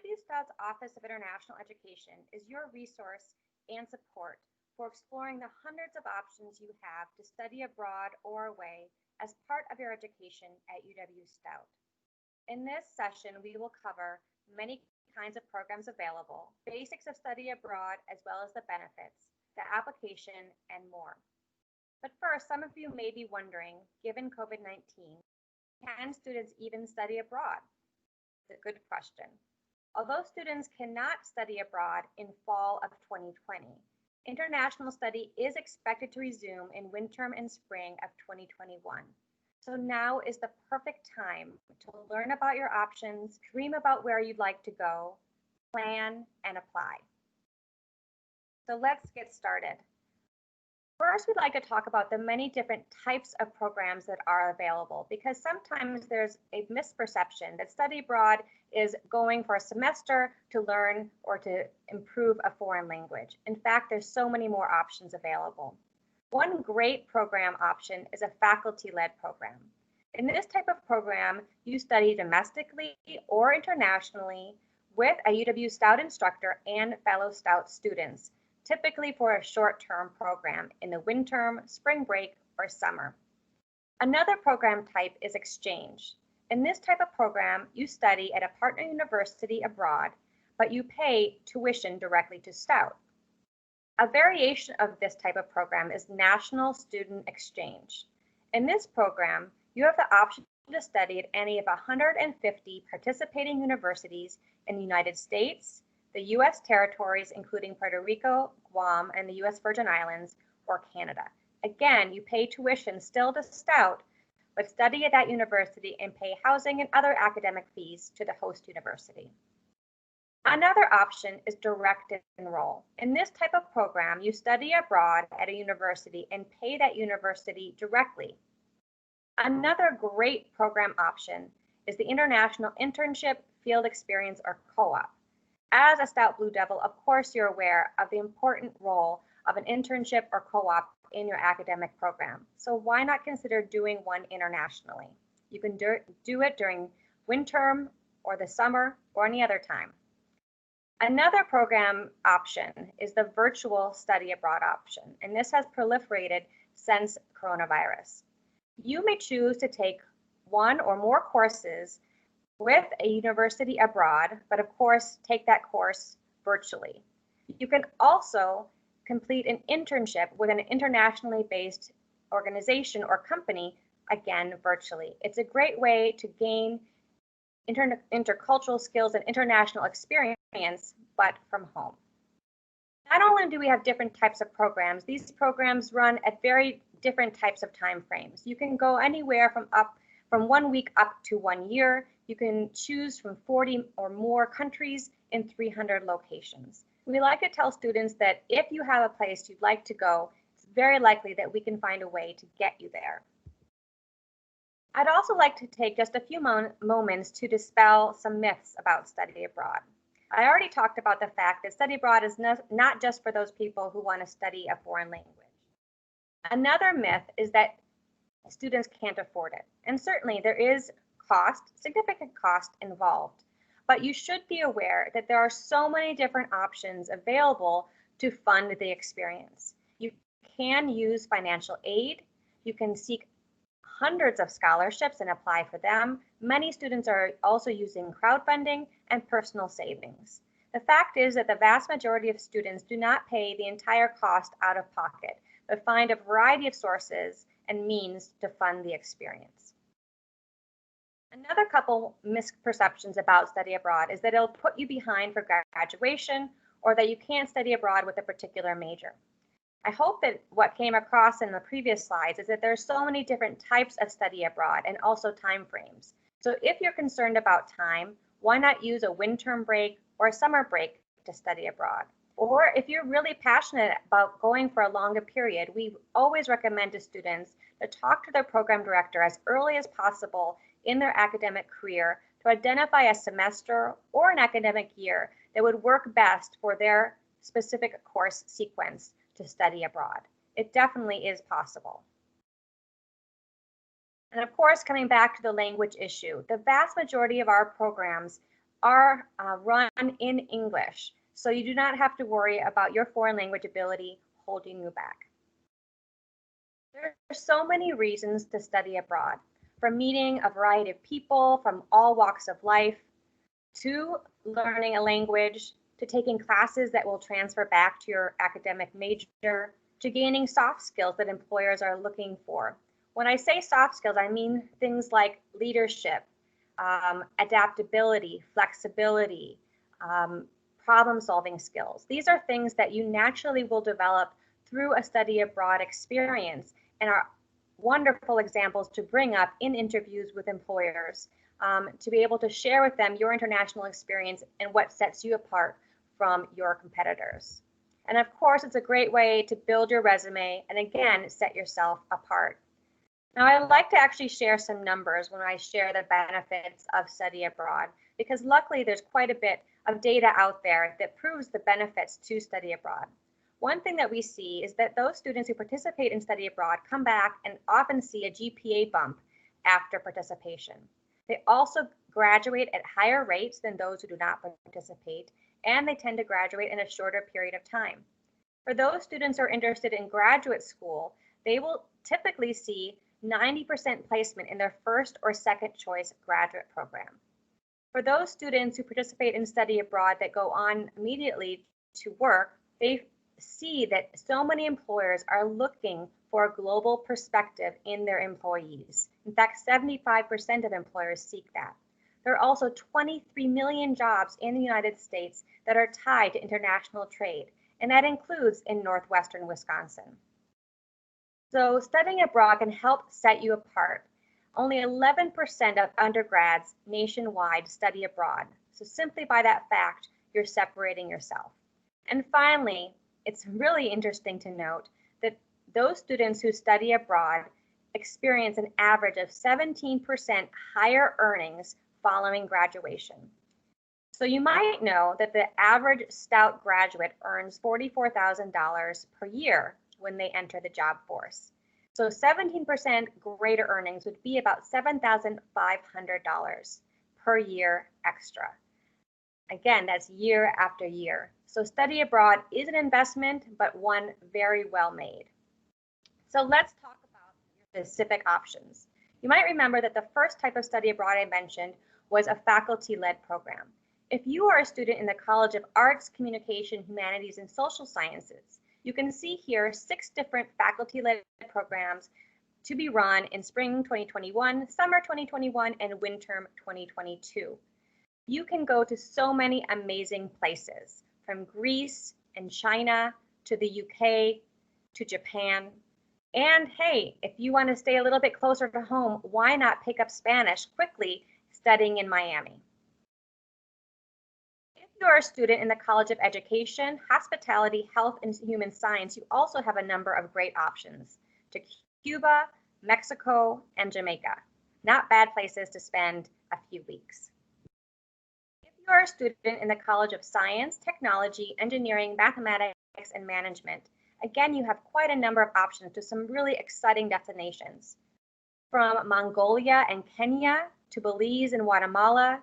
UW-Stout's Office of International Education is your resource and support for exploring the hundreds of options you have to study abroad or away as part of your education at UW-Stout. In this session, we will cover many kinds of programs available, basics of study abroad, as well as the benefits, the application, and more. But first, some of you may be wondering, given COVID-19, can students even study abroad? It's a good question. Although students cannot study abroad in fall of 2020, international study is expected to resume in winter and spring of 2021. So now is the perfect time to learn about your options, dream about where you'd like to go, plan, and apply. So let's get started. First, we'd like to talk about the many different types of programs that are available, because sometimes there's a misperception that study abroad is going for a semester to learn or to improve a foreign language. In fact, there's so many more options available. One great program option is a faculty-led program. In this type of program, you study domestically or internationally with a UW-Stout instructor and fellow Stout students, typically for a short-term program in the winter, spring break, or summer. Another program type is exchange. In this type of program, you study at a partner university abroad, but you pay tuition directly to Stout. A variation of this type of program is National Student Exchange. In this program, you have the option to study at any of 150 participating universities in the United States, the U.S. territories, including Puerto Rico, Guam, and the U.S. Virgin Islands, or Canada. Again, you pay tuition still to Stout, but study at that university and pay housing and other academic fees to the host university. Another option is direct enroll. In this type of program, you study abroad at a university and pay that university directly. Another great program option is the International Internship, Field Experience, or Co-op. As a Stout Blue Devil, of course, you're aware of the important role of an internship or co-op in your academic program. So why not consider doing one internationally? You can do it during winter or the summer or any other time. Another program option is the virtual study abroad option, and this has proliferated since coronavirus. You may choose to take one or more courses with a university abroad, but of course, take that course virtually. You can also complete an internship with an internationally based organization or company, again, virtually. It's a great way to gain intercultural skills and international experience, but from home. Not only do we have different types of programs, these programs run at very different types of time frames. You can go anywhere from 1 week up to 1 year. You can choose from 40 or more countries in 300 locations. We like to tell students that if you have a place you'd like to go, it's very likely that we can find a way to get you there. I'd also like to take just a few moments to dispel some myths about study abroad. I already talked about the fact that study abroad is not just for those people who want to study a foreign language. Another myth is that students can't afford it. And certainly there is significant cost involved. But you should be aware that there are so many different options available to fund the experience. You can use financial aid. You can seek hundreds of scholarships and apply for them. Many students are also using crowdfunding and personal savings. The fact is that the vast majority of students do not pay the entire cost out of pocket, but find a variety of sources and means to fund the experience. Another couple misperceptions about study abroad is that it'll put you behind for graduation or that you can't study abroad with a particular major. I hope that what came across in the previous slides is that there's so many different types of study abroad and also time frames. So if you're concerned about time, why not use a winter break or a summer break to study abroad? Or if you're really passionate about going for a longer period, we always recommend to students to talk to their program director as early as possible in their academic career to identify a semester or an academic year that would work best for their specific course sequence to study abroad. It definitely is possible. And of course, coming back to the language issue, the vast majority of our programs are run in English, so you do not have to worry about your foreign language ability holding you back. There are so many reasons to study abroad, from meeting a variety of people from all walks of life, to learning a language, to taking classes that will transfer back to your academic major, to gaining soft skills that employers are looking for. When I say soft skills, I mean things like leadership, adaptability, flexibility, problem-solving skills. These are things that you naturally will develop through a study abroad experience and are wonderful examples to bring up in interviews with employers, to be able to share with them your international experience and what sets you apart from your competitors. And of course, it's a great way to build your resume and again, set yourself apart. Now, I like to actually share some numbers when I share the benefits of study abroad, because luckily there's quite a bit of data out there that proves the benefits to study abroad. One thing that we see is that those students who participate in study abroad come back and often see a GPA bump after participation. They also graduate at higher rates than those who do not participate, and they tend to graduate in a shorter period of time. For those students who are interested in graduate school, they will typically see 90% placement in their first or second choice graduate program. For those students who participate in study abroad that go on immediately to work, they see that so many employers are looking for a global perspective in their employees. In fact, 75% of employers seek that. There are also 23 million jobs in the United States that are tied to international trade, and that includes in northwestern Wisconsin. So studying abroad can help set you apart. Only 11% of undergrads nationwide study abroad. So simply by that fact, you're separating yourself. And finally, it's really interesting to note that those students who study abroad experience an average of 17% higher earnings following graduation. So you might know that the average Stout graduate earns $44,000 per year when they enter the job force. So 17% greater earnings would be about $7,500 per year extra. Again, that's year after year. So study abroad is an investment, but one very well made. So let's talk about your specific options. You might remember that the first type of study abroad I mentioned was a faculty-led program. If you are a student in the College of Arts, Communication, Humanities, and Social Sciences, you can see here 6 different faculty-led programs to be run in spring 2021, summer 2021, and winter 2022. You can go to so many amazing places, from Greece and China to the UK to Japan. And hey, if you want to stay a little bit closer to home, why not pick up Spanish quickly studying in Miami? If you are a student in the College of Education, Hospitality, Health, and Human Science, you also have a number of great options to Cuba, Mexico, and Jamaica. Not bad places to spend a few weeks. If you are a student in the College of Science, Technology, Engineering, Mathematics, and Management, again, you have quite a number of options to some really exciting destinations. From Mongolia and Kenya to Belize and Guatemala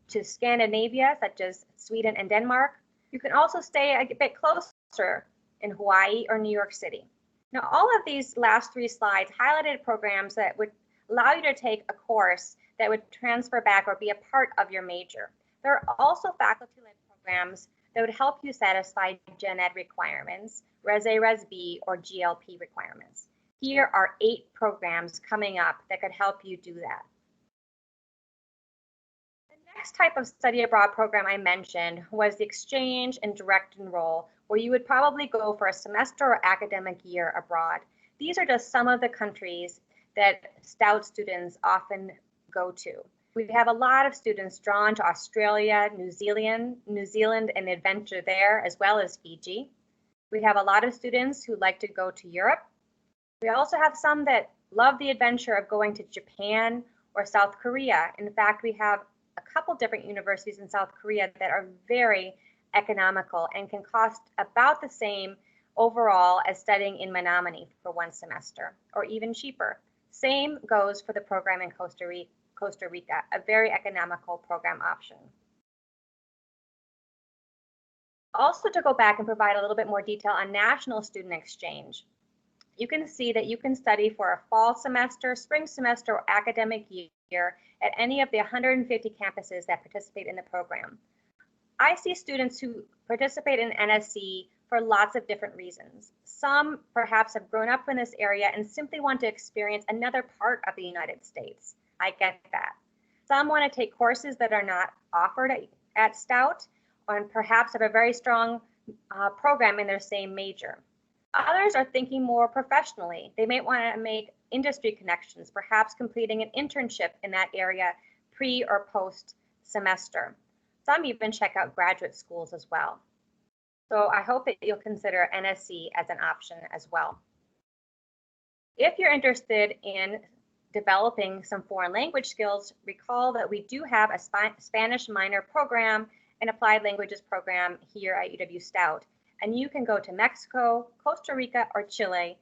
to Scandinavia, such as Sweden and Denmark. You can also stay a bit closer in Hawaii or New York City. Now, all of these last 3 slides highlighted programs that would allow you to take a course that would transfer back or be a part of your major. There are also faculty-led programs that would help you satisfy Gen Ed requirements, Res A, Res B, or GLP requirements. Here are 8 programs coming up that could help you do that. The next type of study abroad program I mentioned was the exchange and direct enroll, where you would probably go for a semester or academic year abroad. These are just some of the countries that Stout students often go to. We have a lot of students drawn to Australia, New Zealand and the adventure there, as well as Fiji. We have a lot of students who like to go to Europe. We also have some that love the adventure of going to Japan or South Korea. In fact, we have a couple different universities in South Korea that are very economical and can cost about the same overall as studying in Menominee for 1 semester, or even cheaper. Same goes for the program in Costa Rica, a very economical program option. Also, to go back and provide a little bit more detail on National Student Exchange, you can see that you can study for a fall semester, spring semester, or academic year at any of the 150 campuses that participate in the program. I see students who participate in NSC for lots of different reasons. Some perhaps have grown up in this area and simply want to experience another part of the United States. I get that. Some want to take courses that are not offered at Stout, and perhaps have a very strong program in their same major. Others are thinking more professionally. They may want to make industry connections, perhaps completing an internship in that area pre or post semester. Some even check out graduate schools as well. So I hope that you'll consider NSC as an option as well. If you're interested in developing some foreign language skills, recall that we do have a Spanish minor program and applied languages program here at UW-Stout. And you can go to Mexico, Costa Rica, or Chile,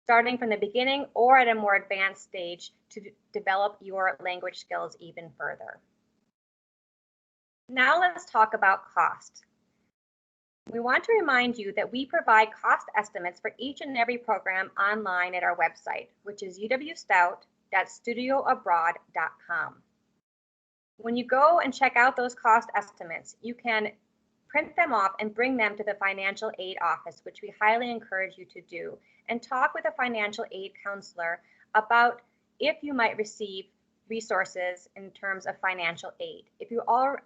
starting from the beginning or at a more advanced stage to develop your language skills even further. Now let's talk about cost. We want to remind you that we provide cost estimates for each and every program online at our website, which is UW-Stout.studioabroad.com. When you go and check out those cost estimates, you can print them off and bring them to the financial aid office, which we highly encourage you to do, and talk with a financial aid counselor about if you might receive resources in terms of financial aid. If you are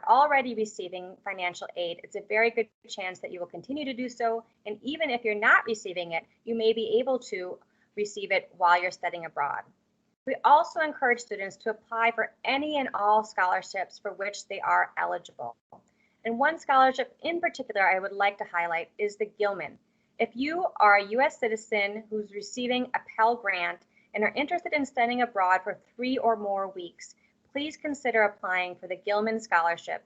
already receiving financial aid, it's a very good chance that you will continue to do so. And even if you're not receiving it, you may be able to receive it while you're studying abroad. We also encourage students to apply for any and all scholarships for which they are eligible. And one scholarship in particular I would like to highlight is the Gilman. If you are a U.S. citizen who's receiving a Pell Grant and are interested in studying abroad for 3 or more weeks, please consider applying for the Gilman Scholarship,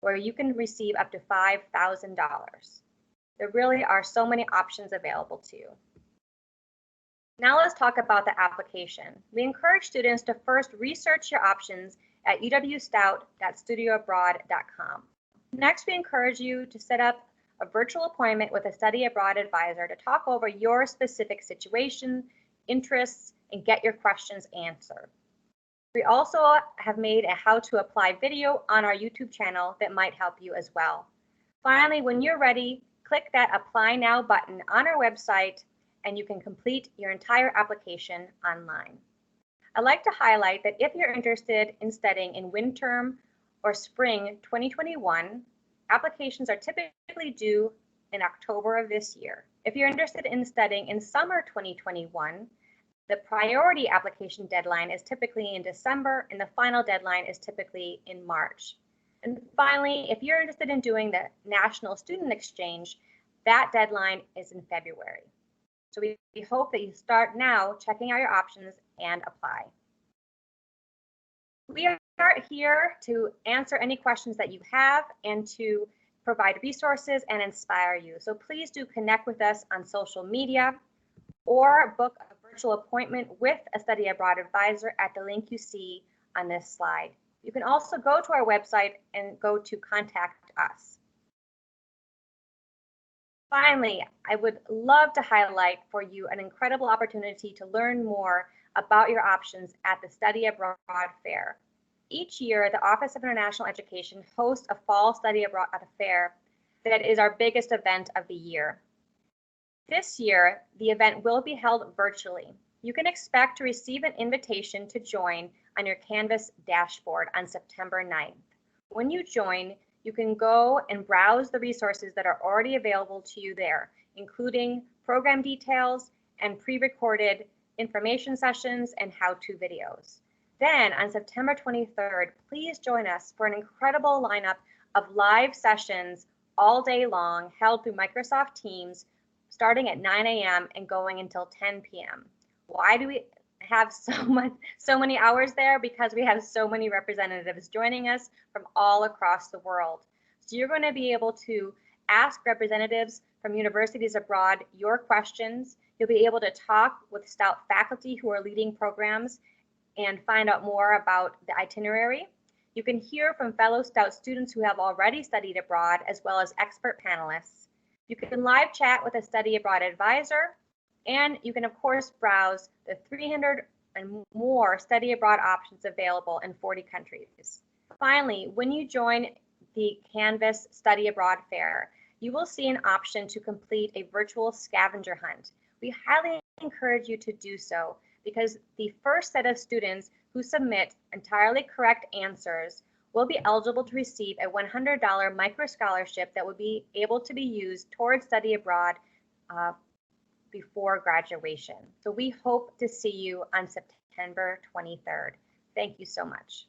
where you can receive up to $5,000. There really are so many options available to you. Now let's talk about the application. We encourage students to first research your options at uw-stout.studioabroad.com. Next, we encourage you to set up a virtual appointment with a study abroad advisor to talk over your specific situation, interests, and get your questions answered. We also have made a how to apply video on our YouTube channel that might help you as well. Finally, when you're ready, click that Apply Now button on our website and you can complete your entire application online. I'd like to highlight that if you're interested in studying in winter or spring 2021, applications are typically due in October of this year. If you're interested in studying in summer 2021, the priority application deadline is typically in December and the final deadline is typically in March. And finally, if you're interested in doing the National Student Exchange, that deadline is in February. So we hope that you start now checking out your options and apply. We are here to answer any questions that you have and to provide resources and inspire you. So please do connect with us on social media or book a virtual appointment with a study abroad advisor at the link you see on this slide. You can also go to our website and go to Contact Us. Finally, I would love to highlight for you an incredible opportunity to learn more about your options at the Study Abroad Fair. Each year, the Office of International Education hosts a fall Study Abroad Fair that is our biggest event of the year. This year, the event will be held virtually. You can expect to receive an invitation to join on your Canvas dashboard on September 9th. When you join, you can go and browse the resources that are already available to you there, including program details and pre-recorded information sessions and how-to videos. Then on September 23rd, please join us for an incredible lineup of live sessions all day long held through Microsoft Teams starting at 9 a.m. and going until 10 p.m. Why do we have so many hours there? Because we have so many representatives joining us from all across the world. So you're going to be able to ask representatives from universities abroad your questions. You'll be able to talk with Stout faculty who are leading programs and find out more about the itinerary. You can hear from fellow Stout students who have already studied abroad, as well as expert panelists. You can live chat with a study abroad advisor, and you can, of course, browse the 300 and more study abroad options available in 40 countries. Finally, when you join the Canvas Study Abroad Fair, you will see an option to complete a virtual scavenger hunt. We highly encourage you to do so because the first set of students who submit entirely correct answers will be eligible to receive a $100 micro scholarship that will be able to be used towards study abroad before graduation. So we hope to see you on September 23rd. Thank you so much.